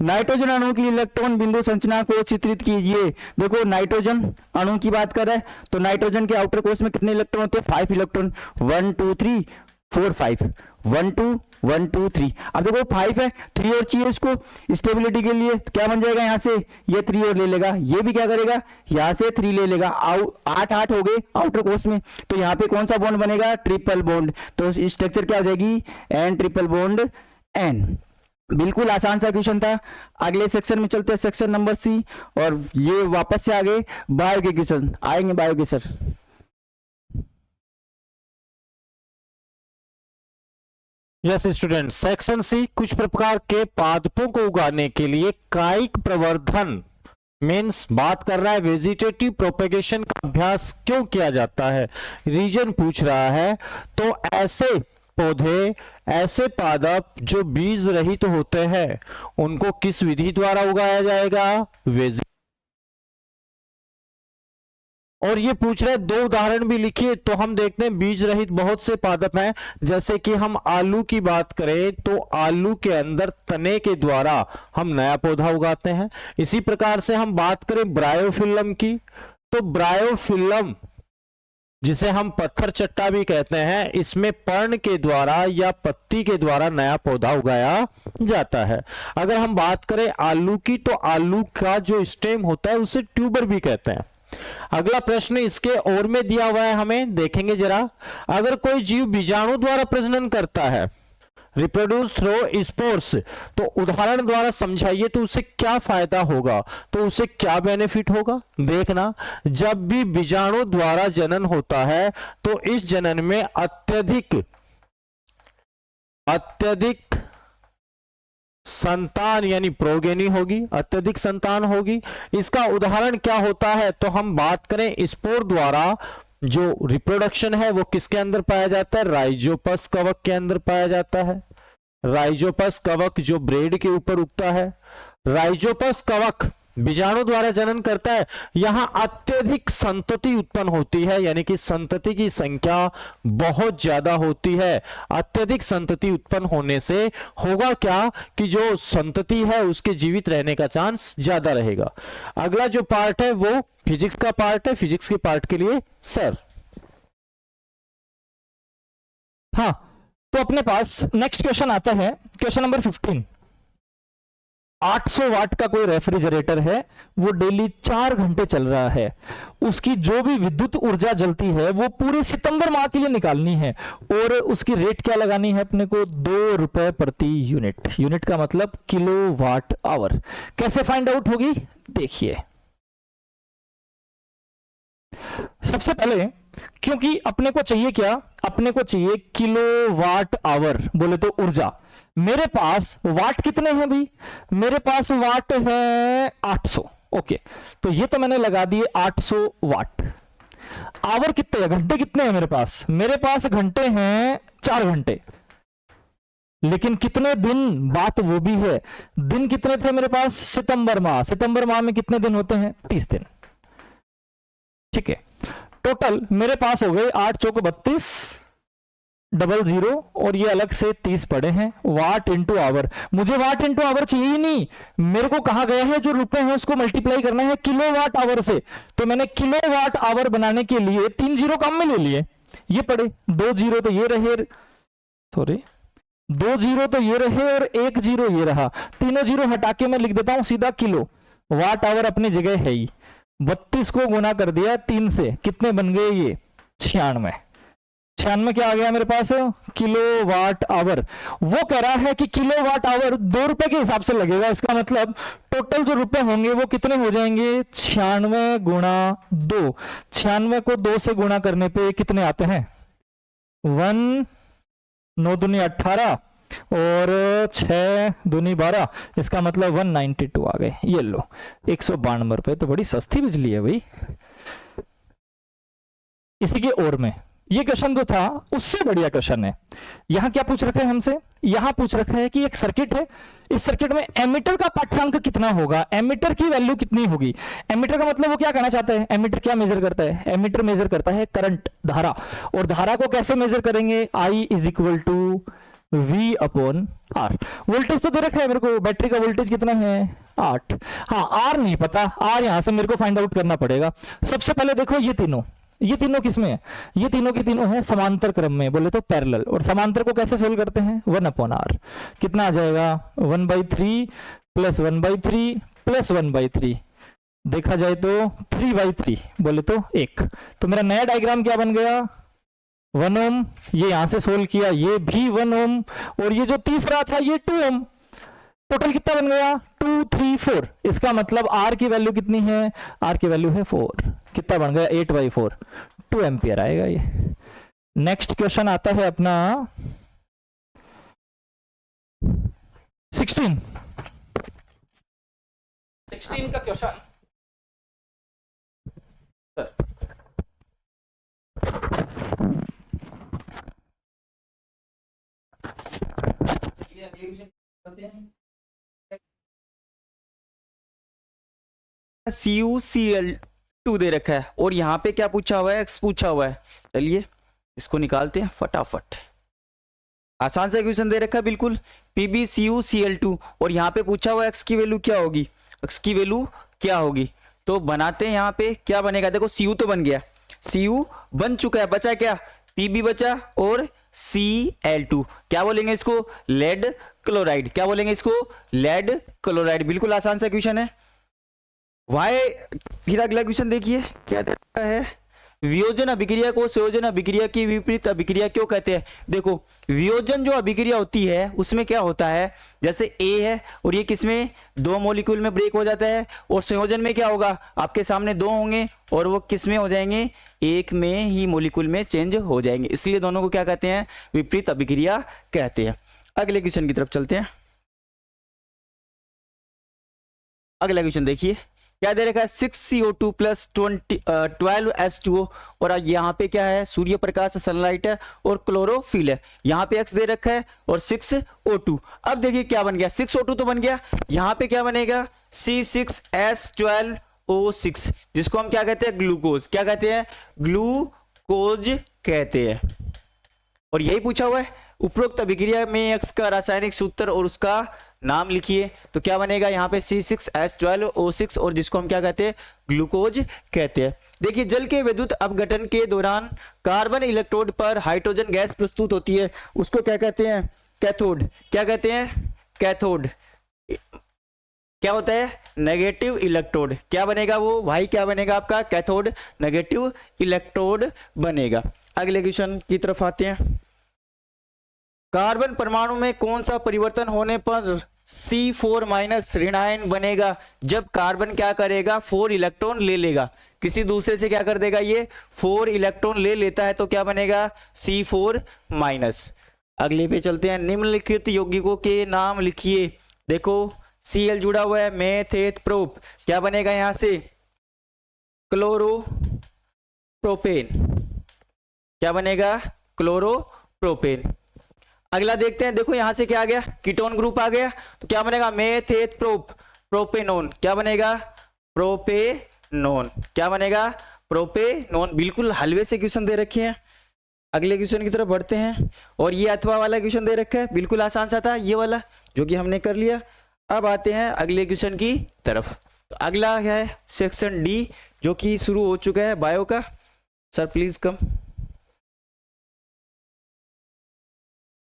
नाइट्रोजन अणु की इलेक्ट्रॉन बिंदु संरचना को चित्रित कीजिए। देखो, नाइट्रोजन अणु की बात कर रहे हैं, तो नाइट्रोजन के आउटर कोर्स में कितने इलेक्ट्रॉन होते हैं? 5 इलेक्ट्रॉन। 1 2 3 4 5, 1 2 1 2 3। अब देखो 5 है, 3 और चाहिए इसको स्टेबिलिटी के लिए, तो क्या बन जाएगा? यहाँ से ये 3 और ले लेगा, ये भी क्या करेगा? यहाँ से 3 ले लेगा। 8 हो गए आउटर कोर्स में, तो यहाँ पे कौन सा बॉन्ड बनेगा? Triple bond. तो स्ट्रक्चर क्या हो जाएगी? N triple bond N। बिल्कुल आसान सा क्वेश्चन था। अगले सेक्शन में चलते हैं, सेक्शन नंबर C, और ये वापस से आगे बायो के क्वेश्चन आएंगे। बायो के sir yes student, section C, कुछ प्रकार के पादपों को उगाने के लिए कायिक प्रवर्धन मीन्स बात कर रहा है वेजिटेटिव प्रोपेगेशन का अभ्यास क्यों किया जाता है, रीजन पूछ रहा है। तो ऐसे पौधे, ऐसे पादप जो बीज रहित होते हैं, उनको किस विधि द्वारा उगाया जाएगा? और ये पूछ रहे 2 उदाहरण भी लिखिए, तो हम देखते हैं बीज रहित बहुत से पादप हैं। जैसे कि हम आलू की बात करें तो आलू के अंदर तने के द्वारा हम नया पौधा उगाते हैं। इसी प्रकार से हम बात करें ब्रायोफिल्लम की, तो ब्रायोफिल्लम जिसे हम पत्थर चट्टा भी कहते हैं, इसमें पर्ण के द्वारा या पत्ती के द्वारा नया पौधा उगाया जाता है। अगर हम बात करें आलू की, तो आलू का जो स्टेम होता है उसे ट्यूबर भी कहते हैं। अगला प्रश्न इसके और में दिया हुआ है, हमें देखेंगे जरा। अगर कोई जीव बीजाणु द्वारा प्रजनन करता है, रिप्रोड्यूस थ्रू स्पोर्स, तो उदाहरण द्वारा समझाइए तो उसे क्या फायदा होगा, तो उसे क्या बेनिफिट होगा। देखना, जब भी बीजाणु द्वारा जनन होता है तो इस जनन में अत्यधिक संतान यानी प्रोगेनी होगी, अत्यधिक संतान होगी। इसका उदाहरण क्या होता है, तो हम बात करें स्पोर द्वारा जो रिप्रोडक्शन है वो किसके अंदर पाया जाता है, राइजोपस कवक के अंदर पाया जाता है। राइजोपस कवक जो ब्रेड के ऊपर उगता है, राइजोपस कवक बीजाणु द्वारा जनन करता है। यहां अत्यधिक संतति उत्पन्न होती है, यानी कि संतति की संख्या बहुत ज्यादा होती है। अत्यधिक संतति उत्पन्न होने से होगा क्या कि जो संतति है उसके जीवित रहने का चांस ज्यादा रहेगा। अगला जो पार्ट है वो फिजिक्स का पार्ट है। फिजिक्स के पार्ट के लिए सर, हाँ, तो अपने पास नेक्स्ट क्वेश्चन आता है, क्वेश्चन नंबर 15। 800 वाट का कोई रेफ्रिजरेटर है, वो डेली 4 घंटे चल रहा है। उसकी जो भी विद्युत ऊर्जा जलती है वो पूरे सितंबर माह के लिए निकालनी है, और उसकी रेट क्या लगानी है अपने को, 2 रुपए प्रति यूनिट। यूनिट का मतलब किलोवाट आवर। कैसे फाइंड आउट होगी, देखिए। सबसे पहले, क्योंकि अपने को चाहिए क्या, अपने को चाहिए किलोवाट आवर, बोले तो ऊर्जा। मेरे पास वाट कितने हैं भाई, मेरे पास वाट है 800। ओके, तो ये तो मैंने लगा दिए 800 वाट। आवर कितने हैं, घंटे कितने हैं मेरे पास घंटे हैं 4 घंटे। लेकिन कितने दिन, बात वो भी है। दिन कितने थे मेरे पास, सितंबर माह। सितंबर माह में कितने दिन होते हैं, 30 दिन। ठीक है, टोटल मेरे पास हो गए 8 चौक 32, 00, और ये अलग से 30 पड़े हैं। वाट इंटू आवर, मुझे वाट इंटू आवर चाहिए ही नहीं, मेरे को कहा गया है जो रुपए है उसको मल्टीप्लाई करना है किलोवाट आवर से। तो मैंने किलोवाट आवर बनाने के लिए 3 जीरो काम में ले लिए, ये पड़े। 2 जीरो तो ये रहे, सॉरी 2 जीरो तो ये रहे, और 1 जीरो ये रहा। तीनों जीरो हटा के मैं लिख देता हूं सीधा किलो। वाट आवर अपनी जगह है ही। 32 को गुना कर दिया 3 से, कितने बन गए ये, 96। 96 क्या आ गया मेरे पास, किलोवाट आवर। वो कह रहा है कि किलोवाट आवर 2 रुपए के हिसाब से लगेगा। इसका मतलब टोटल जो रुपए होंगे वो कितने हो जाएंगे, 96 गुणा 2। 96 को 2 से गुणा करने पे कितने आते हैं, 1 9 दूनी 18 और 6 दूनी 12। इसका मतलब 192 आ गए। ये लो 192 रुपए, तो बड़ी सस्ती बिजली है भाई। इसी के और में ये क्वेश्चन जो था उससे बढ़िया क्वेश्चन है। यहां क्या पूछ रखे हैं हमसे, यहां पूछ रखा है कि एक सर्किट है, इस सर्किट में एमीटर का पाठ्यांक कितना होगा, एमीटर की वैल्यू कितनी होगी। एमीटर का मतलब वो क्या कहना चाहता है, एमीटर क्या मेजर करता है, एमीटर मेजर करता है करंट, धारा। और धारा को कैसे मेजर करेंगे, I = V upon R। Voltage तो दे रखा है मेरे को, बैटरी का वोल्टेज कितना है 8। हाँ, R नहीं पता, R यहां से मेरे को फाइंड आउट करना पड़ेगा। सबसे पहले देखो ये तीनों किसमें है, ये तीनों के तीनों है समांतर क्रम में, बोले तो पैरेलल। और समांतर को कैसे सोल्व करते हैं, 1/R। कितना आ जाएगा, 1/3 प्लस 1/3 प्लस 1/3, देखा जाए तो 3/3, बोले तो 1। तो मेरा नया डायग्राम क्या बन गया, 1 ओम। ये यहां से सोल्व किया, ये भी 1 ओम, और ये जो तीसरा था ये 2 ओम। टोटल कितना बन गया, 2 3 4। इसका मतलब R की वैल्यू कितनी है, R की वैल्यू है 4। कितना बन गया, 8/4, 2 एम्पियर आएगा ये। नेक्स्ट क्वेश्चन आता है अपना 16 का क्वेश्चन। CuCl2 दे रखा है, और यहाँ पे क्या पूछा हुआ है, x पूछा हुआ है। चलिए इसको निकालते हैं फटाफट। आसान सा क्वेश्चन दे रखा है बिल्कुल, PbCuCl2, और यहाँ पे पूछा हुआ है x की वैल्यू क्या होगी, x की वैल्यू क्या होगी। तो बनाते हैं, यहाँ पे क्या बनेगा, देखो Cu तो बन गया, Cu बन चुका है, बचा क्या, Pb बचा और Cl2, क्या बोलेंगे इसको, लेड क्लोराइड, क्या बोलेंगे इसको, लेड क्लोराइड। बिल्कुल आसान सा क्वेश्चन है। वाई, फिर अगला क्वेश्चन देखिए क्या देता है, वियोजन अभिक्रिया को संयोजन अभिक्रिया की विपरीत अभिक्रिया क्यों कहते हैं। देखो वियोजन जो अभिक्रिया होती है उसमें क्या होता है, जैसे ए है और ये किसमें, दो मॉलिक्यूल में ब्रेक हो जाता है, और संयोजन में क्या होगा, आपके सामने दो होंगे और वो किसमें हो जाएंगे, एक में ही मॉलिक्यूल में चेंज हो जाएंगे, इसलिए दोनों को क्या कहते हैं, विपरीत अभिक्रिया कहते हैं। अगले क्वेश्चन की तरफ चलते हैं। अगला क्वेश्चन देखिए क्या दे रखा है, 6CO2 प्लस 12H2O, और यहाँ पे क्या है, सूर्य प्रकाश सनलाइट है और क्लोरोफिल है, यहाँ पे X दे रखा है और 6O2। अब देखिए क्या बन गया, 6O2 तो बन गया, यहाँ पे क्या बनेगा, C6H12O6, जिसको हम क्या कहते हैं, ग्लूकोज, क्या कहते हैं, ग्लूकोज कहते हैं। और यही पूछा हुआ है, उपरोक्त अभिक्रिया में X का रासायनिक सूत्र और उसका नाम लिखिए, तो क्या बनेगा यहाँ पे C6H12O6, और जिसको हम क्या कहते हैं, ग्लूकोज कहते हैं। देखिए जल के विद्युत अपघटन के दौरान कार्बन इलेक्ट्रोड पर हाइड्रोजन गैस प्रस्तुत होती है, उसको क्या कहते हैं, कैथोड, क्या कहते हैं, कैथोड। क्या होता है, नेगेटिव इलेक्ट्रोड, क्या बनेगा वो भाई, क्या बनेगा आपका, कैथोड, नेगेटिव इलेक्ट्रोड बनेगा। अगले क्वेश्चन की तरफ आते हैं। कार्बन परमाणु में कौन सा परिवर्तन होने पर C4- ऋणायन बनेगा, जब कार्बन क्या करेगा, 4 इलेक्ट्रॉन ले लेगा, किसी दूसरे से क्या कर देगा, ये 4 इलेक्ट्रॉन ले लेता है, तो क्या बनेगा, C4-। अगले पे चलते हैं, निम्नलिखित यौगिकों के नाम लिखिए। देखो Cl जुड़ा हुआ है, मेथेट प्रोप, क्या बनेगा यहां से, क्लोरोप्रोपेन, क्या बनेगा, क्लोरोप्रोपेन। अगला देखते हैं, देखो यहां से क्या आ गया, कीटोन ग्रुप आ गया, तो क्या बनेगा, मेथेट प्रोप, प्रोपेनोन, क्या बनेगा, प्रोपेनोन, क्या बनेगा, प्रोपेनोन। बिल्कुल हलवे से क्वेश्चन दे रखे हैं। अगले क्वेश्चन की तरफ बढ़ते हैं, और ये अथवा वाला क्वेश्चन दे रखा है, बिल्कुल आसान सा था ये वाला, जो कि हमने कर लिया। अब आते हैं अगले क्वेश्चन की तरफ। तो अगला है सेक्शन डी, जो कि शुरू हो चुका है बायो का। Sir please come.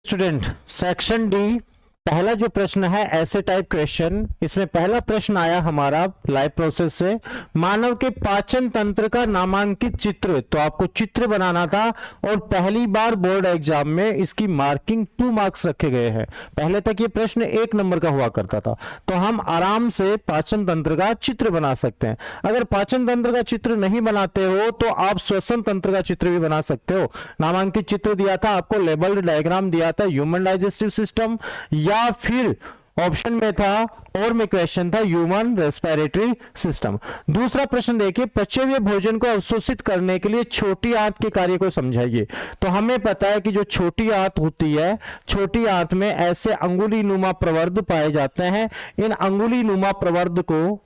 Student, section D, पहला जो प्रश्न है ऐसे टाइप क्वेश्चन, इसमें पहला प्रश्न आया हमारा लाइव प्रोसेस से, मानव के पाचन तंत्र का नामांकित चित्र, तो आपको चित्र बनाना था, और पहली बार बोर्ड एग्जाम में इसकी मार्किंग 2 मार्क्स रखे गए हैं। पहले तक ये प्रश्न 1 नंबर का हुआ करता था, तो हम आराम से पाचन तंत्र का चित्र बना सकते हैं। अगर पाचन तंत्र का चित्र नहीं बनाते हो तो आप श्वसन तंत्र का चित्र भी बना सकते हो। नामांकित चित्र दिया था आपको, लेबल्ड डायग्राम दिया था, ह्यूमन डाइजेस्टिव सिस्टम, या फिर ऑप्शन में था और में क्वेश्चन था ह्यूमन रेस्पिरेटरी सिस्टम। दूसरा प्रश्न देखिए, पचे हुए भोजन को अवशोषित करने के लिए छोटी आंत के कार्य को समझाइए। तो हमें पता है कि जो छोटी आंत होती है, छोटी आंत में ऐसे अंगुली नुमा प्रवर्ध पाए जाते हैं। इन अंगुली नुमा प्रवर्ध को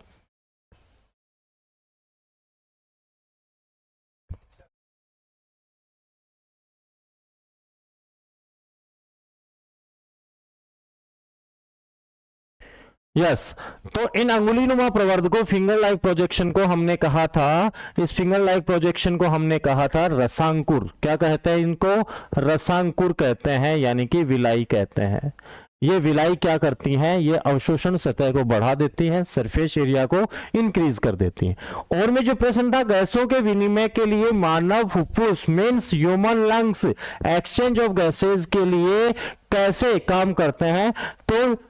तो इन अंगुलीनुमा प्रवर्ध को, फिंगर लाइक प्रोजेक्शन को हमने कहा था, इस फिंगर लाइक प्रोजेक्शन को हमने कहा था रसांकुर। क्या कहते हैं इनको, रसांकुर कहते हैं, यानी कि विलाई कहते हैं। ये विलाई क्या करती हैं, ये अवशोषण सतह को बढ़ा देती हैं, सरफेस एरिया को इंक्रीज कर देती हैं। और में जो प्रश्न था, गैसों के विनिमय के लिए मानव फुफ्फुस means human lungs exchange of gases के लिए कैसे काम करते हैं, तो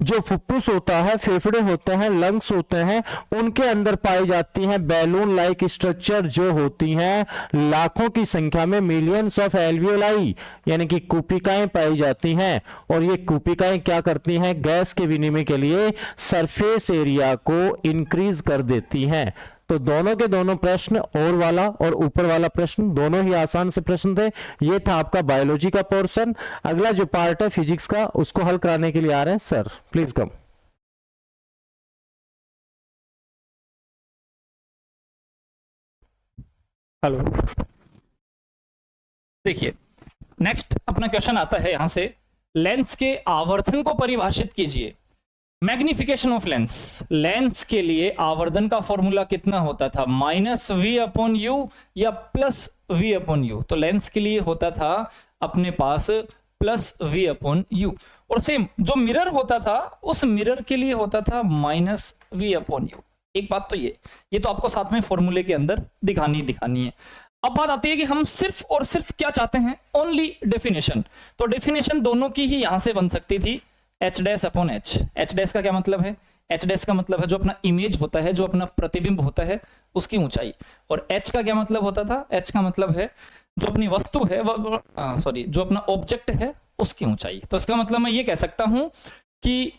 जो फुफ्फुस होता है, फेफड़े होते हैं, लंग्स होते हैं, उनके अंदर पाई जाती हैं बैलून लाइक स्ट्रक्चर, जो होती हैं लाखों की संख्या में, मिलियंस ऑफ एल्वियोलाई, यानी कि कूपिकाएं पाई जाती हैं। और ये कूपिकाएं क्या करती हैं, गैस के विनिमय के लिए सरफेस एरिया को इंक्रीज कर देती हैं। तो दोनों के दोनों प्रश्न, और वाला और ऊपर वाला प्रश्न, दोनों ही आसान से प्रश्न थे। ये था आपका बायोलॉजी का पोर्शन। अगला जो पार्ट है फिजिक्स का, उसको हल कराने के लिए आ रहे हैं सर, प्लीज कम। हेलो, देखिए नेक्स्ट अपना क्वेश्चन आता है यहां से, लेंस के आवर्धन को परिभाषित कीजिए। मैग्निफिकेशन ऑफ लेंस, लेंस के लिए आवर्धन का फॉर्मूला कितना होता था, -v/u या +v/u। तो लेंस के लिए होता था अपने पास +v/u, और सेम जो मिरर होता था उस मिरर के लिए होता था -v/u। एक बात तो ये तो आपको साथ में फॉर्मूले के अंदर दिखानी है। अब बात आती है कि हम सिर्फ और सिर्फ क्या चाहते हैं, ओनली डेफिनेशन। तो डेफिनेशन दोनों की ही यहां से बन सकती थी, h'/h। h' का क्या मतलब है, h' का मतलब है जो अपना इमेज होता है, जो अपना प्रतिबिंब होता है उसकी ऊंचाई। और h का क्या मतलब होता था, h का मतलब है जो अपनी वस्तु है जो अपना ऑब्जेक्ट है उसकी ऊंचाई। तो इसका मतलब मैं ये कह सकता हूं कि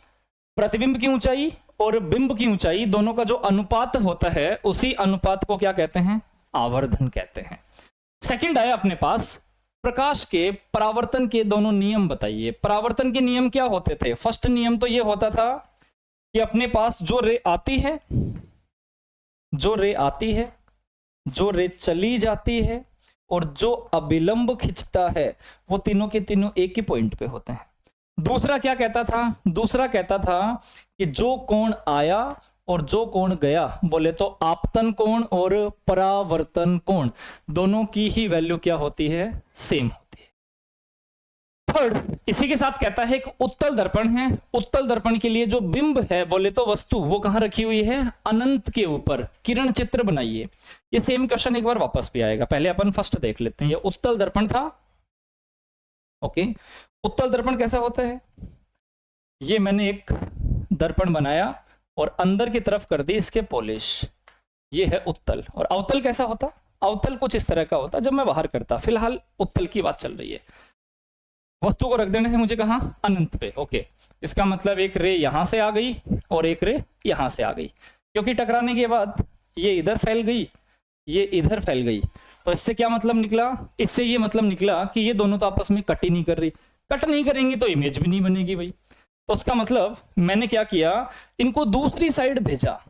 प्रतिबिंब की ऊंचाई और बिंब की ऊंचाई दोनों का जो अनुपात होता है उसी अनुपात को क्या कहते हैं, आवर्धन कहते हैं। सेकंड आया अपने पास प्रकाश के परावर्तन के दोनों नियम बताइए। परावर्तन के नियम क्या होते थे? फर्स्ट नियम तो ये होता था कि अपने पास जो रे आती है, जो रे चली जाती है और जो अभिलंब खिंचता है, वो तीनों के तीनों एक ही पॉइंट पे होते हैं। दूसरा क्या कहता था, दूसरा कहता था कि जो कोण आया और जो कोण गया, बोले तो आपतन कोण और परावर्तन कोण दोनों की ही वैल्यू क्या होती है, सेम होती है। थर्ड इसी के साथ कहता है एक उत्तल दर्पण है, उत्तल दर्पण के लिए जो बिंब है, बोले तो वस्तु, वो कहां रखी हुई है, अनंत के ऊपर। किरण चित्र बनाइए। ये सेम क्वेश्चन एक बार वापस भी आएगा, पहले अपन फर्स्ट देख लेते हैं। ये उत्तल दर्पण था, ओके। उत्तल दर्पण कैसा होता है, ये मैंने एक दर्पण बनाया और अंदर की तरफ कर दी इसके पॉलिश, ये है उत्तल। और अवतल कैसा होता, अवतल कुछ इस तरह का होता जब मैं बाहर करता। फिलहाल उत्तल की बात चल रही है। वस्तु को रख देना है मुझे कहां, अनंत पे, ओके। इसका मतलब एक रे यहां से आ गई और एक रे यहां से आ गई, क्योंकि टकराने के बाद ये इधर फैल गई, ये इधर फैल गई। तो इससे क्या मतलब निकला, इससे ये मतलब निकला कि ये दोनों तो आपस में कट ही नहीं कर रही। कट नहीं करेंगी तो इमेज भी नहीं बनेगी भाई। तो उसका मतलब मैंने क्या किया, इनको दूसरी साइड भेजा,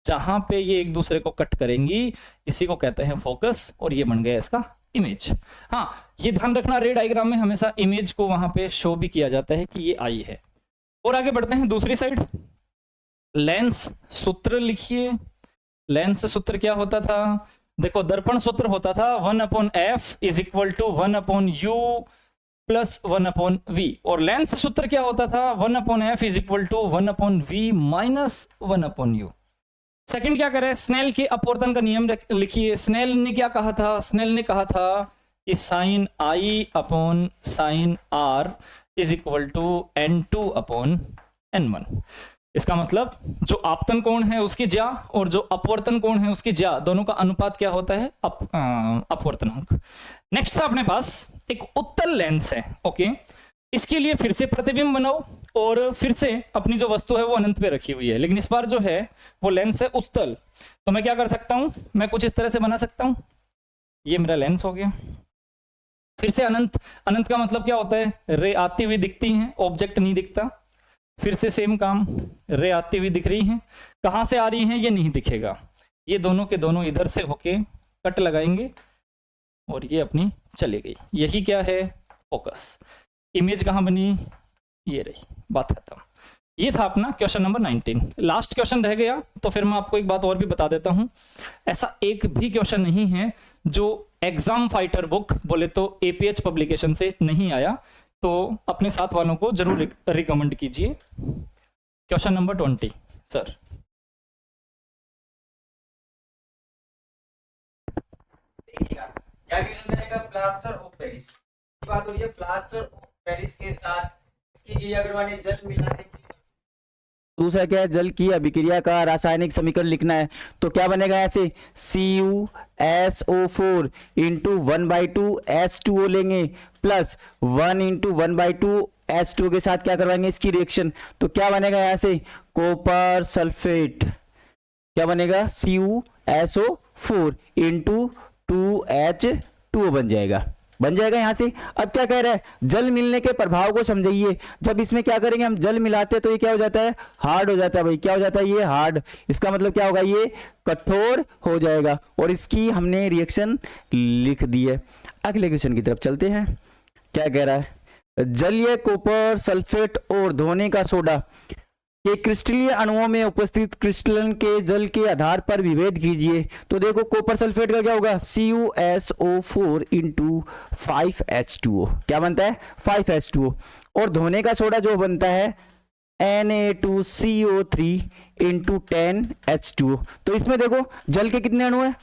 जहां पे ये एक दूसरे को कट करेंगी, इसी को कहते हैं फोकस, और ये बन गया इसका इमेज। हाँ, ये ध्यान रखना, रे डायग्राम में हमेशा इमेज को वहां पे शो भी किया जाता है कि ये आई है। और आगे बढ़ते हैं दूसरी साइड। लेंस सूत्र लिखिए। लेंस सूत्र क्या होता था, देखो दर्पण सूत्र होता था 1/f = 1/u + 1/v। और लेंस सूत्र क्या होता था, 1/f = 1/v - 1/u। सेकंड क्या करे, स्नेल के अपवर्तन का नियम लिखिए। स्नेल ने क्या कहा था, स्नेल ने कहा था कि sin I/sin r = n2/n1। इसका मतलब जो आपतन कोण है उसकी ज्या और जो अपवर्तन कोण है उसकी ज्या, दोनों का अनुपात क्या होता है, अपवर्तनांक। नेक्स्ट था अपने पास एक उत्तल लेंस है, ओके। इसके लिए फिर से प्रतिबिंब बनाओ और फिर से अपनी जो वस्तु है वो अनंत पे रखी हुई है, लेकिन इस बार जो है वो लेंस है उत्तल। तो मैं क्या कर सकता हूं, मैं कुछ इस तरह से बना सकता हूं, ये मेरा लेंस हो गया। फिर से अनंत, अनंत का मतलब क्या होता है, रे आती हुई दिखती हैं, ऑब्जेक्ट नहीं दिखता। फिर से सेम काम, रे आती हुई दिख रही हैं, कहां से आ रही हैं ये नहीं दिखेगा। ये दोनों के दोनों इधर से होके कट लगाएंगे और ये अपनी चली गई। यही क्या है, फोकस। इमेज कहां बनी, ये रही, बात खत्म। ये था अपना क्वेश्चन नंबर 19। लास्ट क्वेश्चन रह गया, तो फिर मैं आपको एक बात और भी बता देता हूं। ऐसा एक भी क्वेश्चन नहीं है जो एग्जाम फाइटर बुक बोले तो एपीएच पब्लिकेशन से नहीं आया, तो अपने साथ वालों को जरूर रिकमेंड कीजिए। Question number 20 sir. देखिएगा क्या क्वेश्चन रहेगा, प्लास्टर ऑफ पेरिस की बात हो रही है। प्लास्टर ऑफ पेरिस के साथ इसकी क्रिया करवाने जल मिलाने की। दूसरा क्या है, जल की अभिक्रिया का रासायनिक समीकरण लिखना है। तो क्या बनेगा ऐसे, CuSO4 × 1/2 H2O लेंगे प्लस 1 × 1/2 H2O के साथ क्या करवाएंगे इसकी रिएक्शन। तो क्या बनेगा यहाँ से, कॉपर सल्फेट। क्या बनेगा, CuSO4 × 2H2O बन जाएगा यहाँ से। अब क्या कह रहा है, जल मिलने के प्रभाव को समझिए। जब इसमें क्या करेंगे हम, जल मिलाते हैं तो ये क्या हो जाता है, हार्ड हो जाता है भाई। क्या हो जाता है, ये हार्ड। इसका मतलब क्या होगा, ये कठोर हो जाएगा। और इसकी हमने रिएक्शन लिख दी है। अगले क्वेश्चन की तरफ चलते हैं। क्या कह रहा है, जलीय कॉपर सल्फेट और धोने का सोडा के क्रिस्टलीय अणुओं में उपस्थित क्रिस्टलन के जल के आधार पर विभेद कीजिए। तो देखो कॉपर सल्फेट का क्या होगा, CuSO4 इंटू 5H2O, क्या बनता है 5H2O। और धोने का सोडा जो बनता है Na2CO3 इंटू 10H2O। तो इसमें देखो जल के कितने अणु है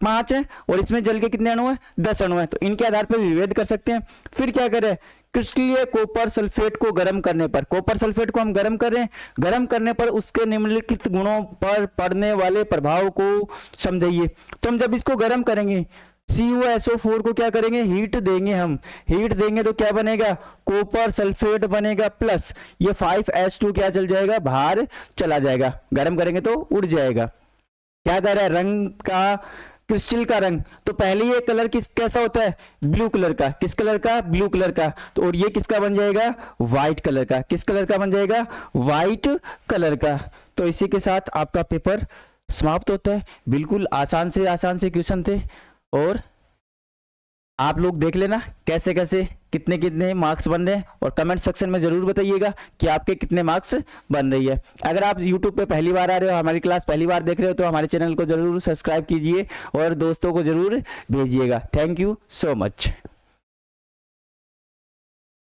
5 है, और इसमें जल के कितने अणु है 10 अणु है, तो इनके आधार पर विभेद कर सकते हैं। फिर क्या करें, क्रिस्टलीय कॉपर सल्फेट को गर्म करने पर, कॉपर सल्फेट को हम गर्म कर रहे हैं, गर्म करने पर उसके निम्नलिखित गुणों पर पड़ने वाले प्रभाव को समझिए। तो हम जब इसको गर्म करेंगे CuSO4 को क्या करेंगे, हीट देंगे, हम हीट देंगे तो क्या बनेगा, कॉपर सल्फेट बनेगा, प्लस ये 5H2 क्या चल जाएगा, बाहर चला जाएगा, गर्म करेंगे तो उड़ जाएगा। क्या कर रहा है, रंग का, क्रिस्टल का रंग, तो पहले ये कलर कैसा होता है, ब्लू कलर का, किस कलर का, ब्लू कलर का। तो और ये किसका बन जाएगा, व्हाइट कलर का, किस कलर का बन जाएगा, व्हाइट कलर का। तो इसी के साथ आपका पेपर समाप्त होता है। बिल्कुल आसान से क्वेश्चन थे, और आप लोग देख लेना कैसे कैसे कितने कितने मार्क्स बन रहे हैं, और कमेंट सेक्शन में जरूर बताइएगा कि आपके कितने मार्क्स बन रही है। अगर आप YouTube पे पहली बार आ रहे हो, हमारी क्लास पहली बार देख रहे हो, तो हमारे चैनल को जरूर सब्सक्राइब कीजिए और दोस्तों को जरूर भेजिएगा। Thank you so much.